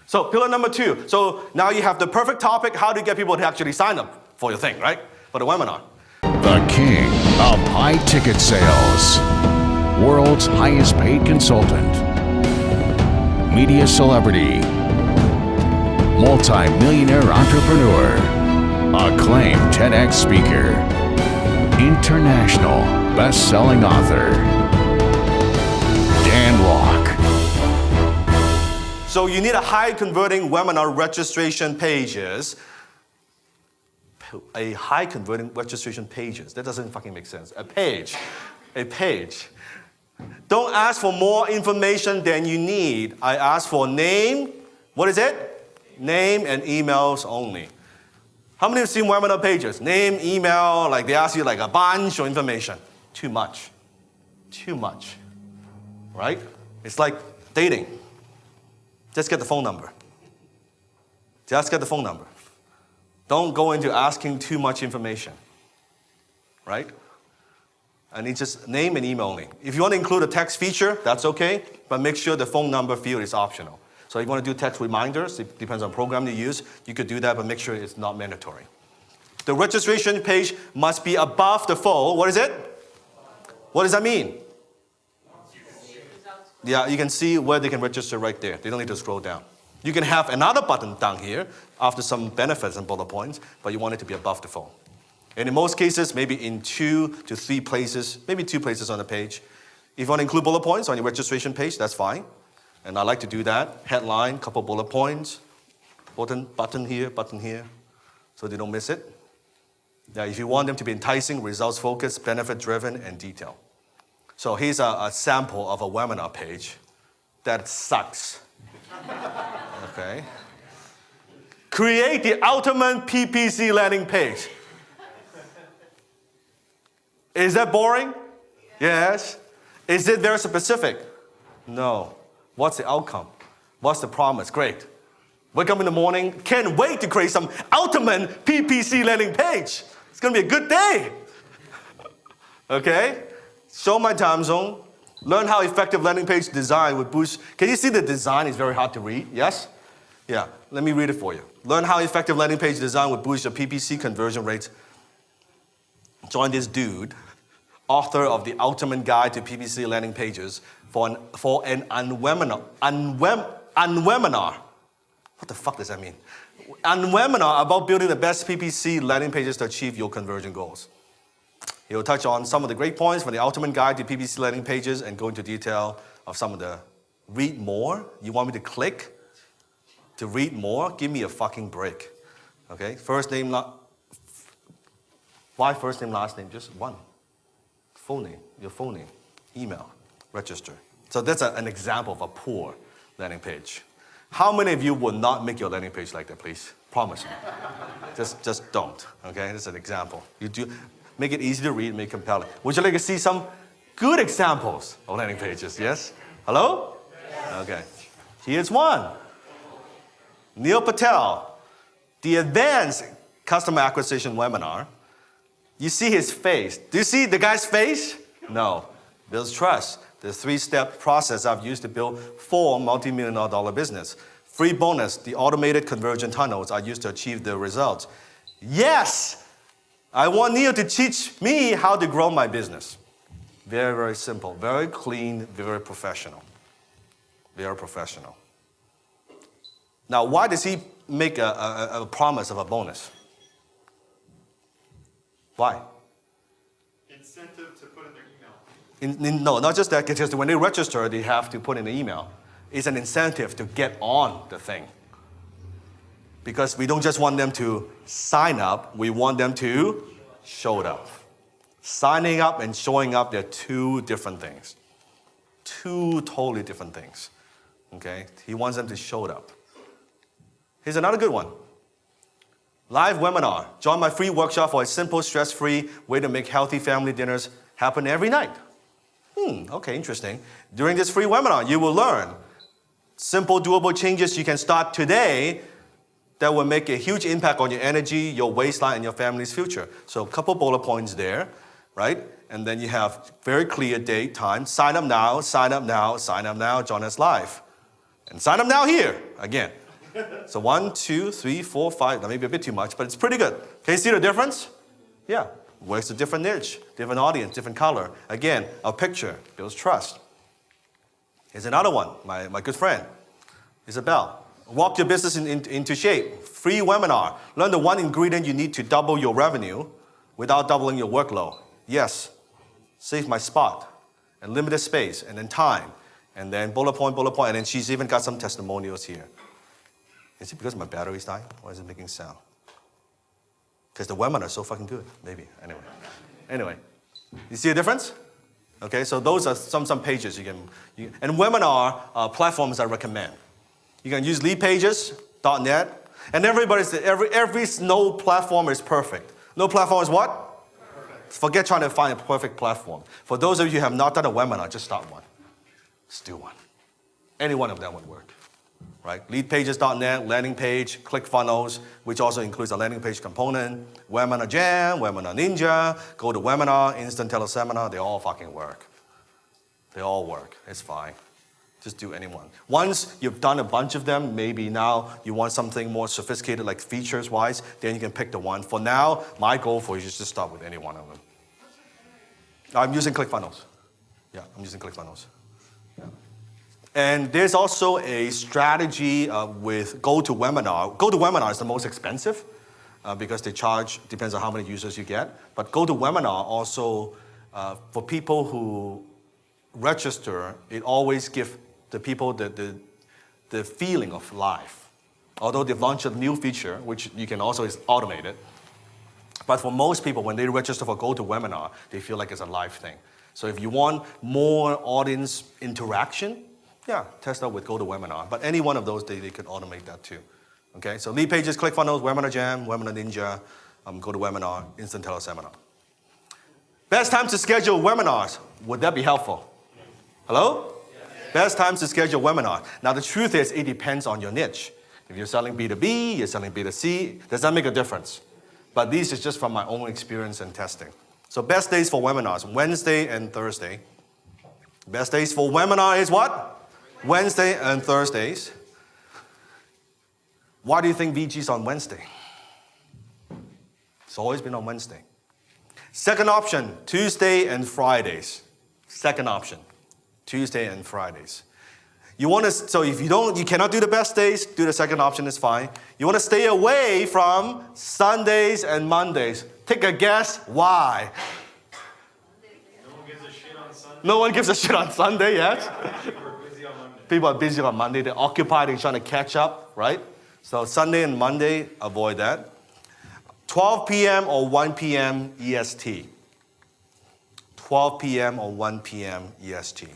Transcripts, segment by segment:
So pillar number 2. So now you have the perfect topic. How do you get people to actually sign up for your thing, right? For the webinar. The king of high-ticket sales. World's highest paid consultant. Media celebrity. Multi-millionaire entrepreneur. Acclaimed TEDx speaker. International best-selling author. Dan Lok. So you need a high converting webinar registration pages. A high converting registration pages. That doesn't fucking make sense. A page. Don't ask for more information than you need. I ask for name. What is it? Name and emails only. How many have seen webinar pages? Name, email, like they ask you like a bunch of information. Too much. Right? It's like dating. Just get the phone number. Don't go into asking too much information. Right? And it's just name and email only. If you want to include a text feature, that's okay, but make sure the phone number field is optional. So if you want to do text reminders, it depends on the program you use, you could do that, but make sure it's not mandatory. The registration page must be above the fold. What is it? What does that mean? Yeah, you can see where they can register right there. They don't need to scroll down. You can have another button down here after some benefits and bullet points, but you want it to be above the fold. And in most cases, maybe in 2 to 3 places, maybe 2 places on the page. If you want to include bullet points on your registration page, that's fine. And I like to do that. Headline, couple bullet points, button here, so they don't miss it. Now, if you want them to be enticing, results-focused, benefit-driven, and detailed. So here's a sample of a webinar page that sucks. Okay. Create the ultimate PPC landing page. Is that boring? Yes. Is it very specific? No. What's the outcome? What's the promise? Great. Wake up in the morning, can't wait to create some ultimate PPC landing page. It's going to be a good day. Okay? Show my time zone. Learn how effective landing page design would boost. Can you see the design is very hard to read? Yes? Yeah. Let me read it for you. Learn how effective landing page design would boost your PPC conversion rates. Join this dude, author of the Ultimate Guide to PPC Landing Pages, for an unwebinar. What the fuck does that mean? Unwebinar about building the best PPC landing pages to achieve your conversion goals. He will touch on some of the great points from the Ultimate Guide to PPC landing pages and go into detail of some of the read more. You want me to click to read more? Give me a fucking break. Okay, why first name, last name? Just one. Full name, your full name, email, register. So that's an example of a poor landing page. How many of you would not make your landing page like that, please? Promise me. just don't, okay? That's an example. You do, make it easy to read, make it compelling. Would you like to see some good examples of landing pages, yes? Hello? Yes. Okay. Here's one. Neil Patel, the Advanced Customer Acquisition Webinar. You see his face. Do you see the guy's face? No. Builds trust. The 3-step process I've used to build 4 multi-million-dollar business. Free bonus, the automated conversion tunnels I used to achieve the results. Yes! I want Neil to teach me how to grow my business. Very, very simple. Very clean, very professional. Very professional. Now, why does he make a promise of a bonus? Why? Incentive to put in their email. No, not just that, because when they register, they have to put in the email. It's an incentive to get on the thing. Because we don't just want them to sign up, we want them to show up. Signing up and showing up, they're 2 different things. 2 totally different things. Okay? He wants them to show up. Here's another good one. Live webinar. Join my free workshop for a simple, stress-free way to make healthy family dinners happen every night. Okay, interesting. During this free webinar, you will learn simple, doable changes you can start today that will make a huge impact on your energy, your waistline, and your family's future. So a couple bullet points there, right? And then you have very clear date, time. Sign up now, sign up now, sign up now, join us live. And sign up now here, again. So 1, 2, 3, 4, 5. That may be a bit too much, but it's pretty good. Can you see the difference? Yeah. Works a different niche, different audience, different color. Again, a picture builds trust. Here's another one, my good friend, Isabel. Walk your business into shape. Free webinar. Learn the one ingredient you need to double your revenue without doubling your workload. Yes, save my spot and limited space and then time and then bullet point, and then she's even got some testimonials here. Is it because my battery's dying? Why is it making sound? Because the webinar is so fucking good, maybe. Anyway, you see a difference? Okay, so those are some pages you can and webinar platforms I recommend. You can use leadpages.net, and every no platform is perfect. No platform is what? Perfect. Forget trying to find a perfect platform. For those of you who have not done a webinar, just start one. Just do one. Any one of them would work. Right? Leadpages.net, landing page, ClickFunnels, which also includes a landing page component, Webinar Jam, Webinar Ninja, GoToWebinar, Instant Teleseminar, they all fucking work. They all work. It's fine. Just do any one. Once you've done a bunch of them, maybe now you want something more sophisticated, like features-wise, then you can pick the one. For now, my goal for you is just start with any one of them. I'm using ClickFunnels. Yeah, I'm using ClickFunnels. Yeah. And there's also a strategy with GoToWebinar. GoToWebinar is the most expensive because they charge, depends on how many users you get. But GoToWebinar also, for people who register, it always gives the people the feeling of life. Although they've launched a new feature, which you can also automate it. But for most people, when they register for GoToWebinar, they feel like it's a live thing. So if you want more audience interaction, yeah, test out with GoToWebinar. But any one of those, they could automate that too. Okay, so lead pages, ClickFunnels, Webinar Jam, Webinar Ninja, GoToWebinar, Instant Teleseminar. Best time to schedule webinars. Would that be helpful? Hello? Yes. Best times to schedule webinars. Now the truth is, it depends on your niche. If you're selling B2B, you're selling B2C, does that make a difference? But this is just from my own experience and testing. So best days for webinars, Wednesday and Thursday. Best days for webinar is what? Wednesday and Thursdays. Why do you think VG's on Wednesday? It's always been on Wednesday. Second option, Tuesday and Fridays. Second option, Tuesday and Fridays. You want to, so if you cannot do the best days, do the second option, is fine. You want to stay away from Sundays and Mondays. Take a guess, why? No one gives a shit on Sunday. No one gives a shit on Sunday, yes? People are busy on Monday. People are busy on Monday, they're occupied, they're trying to catch up, right? So Sunday and Monday, avoid that. 12 p.m. or 1 p.m. EST. 12 p.m. or 1 p.m. EST.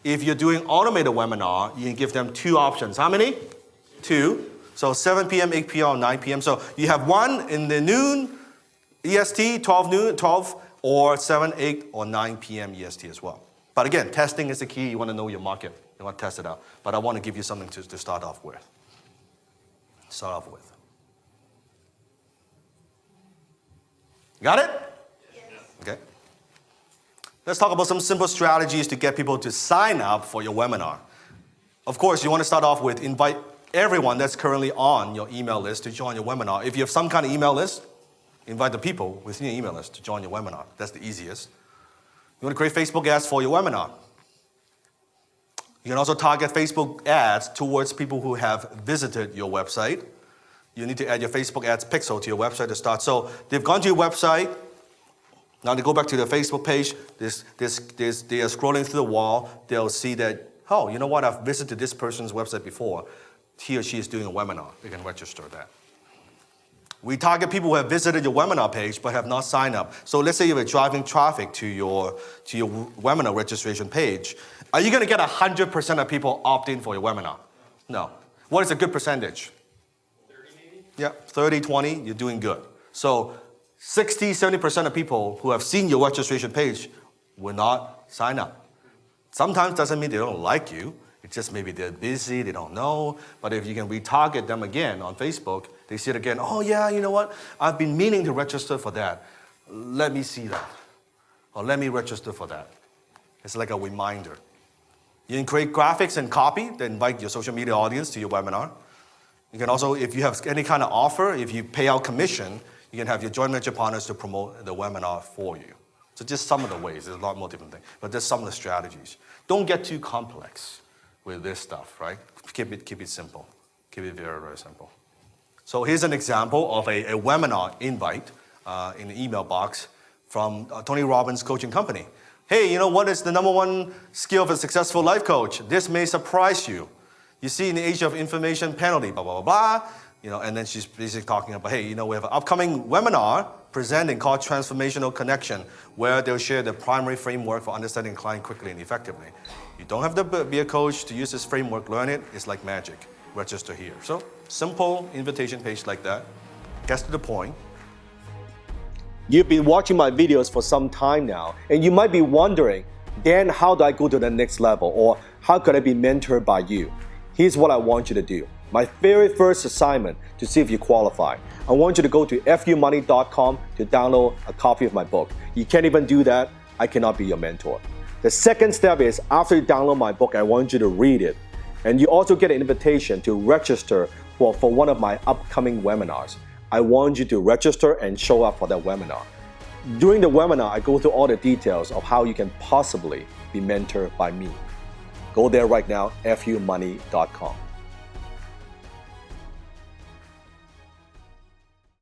If you're doing automated webinar, you can give them two options. How many? Two. So 7 p.m., 8 p.m., or 9 p.m. So you have one in the noon EST, 12, or 7, 8, or 9 p.m. EST as well. But again, testing is the key. You want to know your market. You want to test it out. But I want to give you something to start off with. Got it? Yes. Okay. Let's talk about some simple strategies to get people to sign up for your webinar. Of course, you want to start off with invite everyone that's currently on your email list to join your webinar. If you have some kind of email list, invite the people within your email list to join your webinar. That's the easiest. You want to create Facebook ads for your webinar. You can also target Facebook ads towards people who have visited your website. You need to add your Facebook ads pixel to your website to start. So they've gone to your website. Now they go back to their Facebook page. They are scrolling through the wall. They'll see that, oh, you know what? I've visited this person's website before. He or she is doing a webinar. They can register that. We target people who have visited your webinar page but have not signed up. So let's say you're driving traffic to your webinar registration page. Are you going to get 100% of people opt in for your webinar? No. What is a good percentage? 30 maybe? Yeah, 30, 20, you're doing good. So 60, 70% of people who have seen your registration page will not sign up. Sometimes doesn't mean they don't like you. It's just maybe they're busy, they don't know. But if you can retarget them again on Facebook, they see it again, oh yeah, you know what? I've been meaning to register for that. Let me see that. Or let me register for that. It's like a reminder. You can create graphics and copy that invite your social media audience to your webinar. You can also, if you have any kind of offer, if you pay out commission, you can have your joint venture partners to promote the webinar for you. So just some of the ways, there's a lot more different things, but there's some of the strategies. Don't get too complex with this stuff, right? Keep it simple. Keep it very, very simple. So here's an example of a webinar invite in the email box from Tony Robbins Coaching Company. Hey, you know what is the number one skill of a successful life coach? This may surprise you. You see, in the age of information penalty, blah, blah, blah, blah. You know, and then she's basically talking about, hey, you know, we have an upcoming webinar presenting called Transformational Connection, where they'll share the primary framework for understanding a client quickly and effectively. You don't have to be a coach to use this framework, learn it. It's like magic. Register here. So simple invitation page like that. Gets to the point. You've been watching my videos for some time now, and you might be wondering, Dan, how do I go to the next level? Or how could I be mentored by you? Here's what I want you to do. My very first assignment to see if you qualify. I want you to go to fumoney.com to download a copy of my book. You can't even do that. I cannot be your mentor. The second step is, after you download my book, I want you to read it. And you also get an invitation to register for one of my upcoming webinars. I want you to register and show up for that webinar. During the webinar, I go through all the details of how you can possibly be mentored by me. Go there right now, fumoney.com.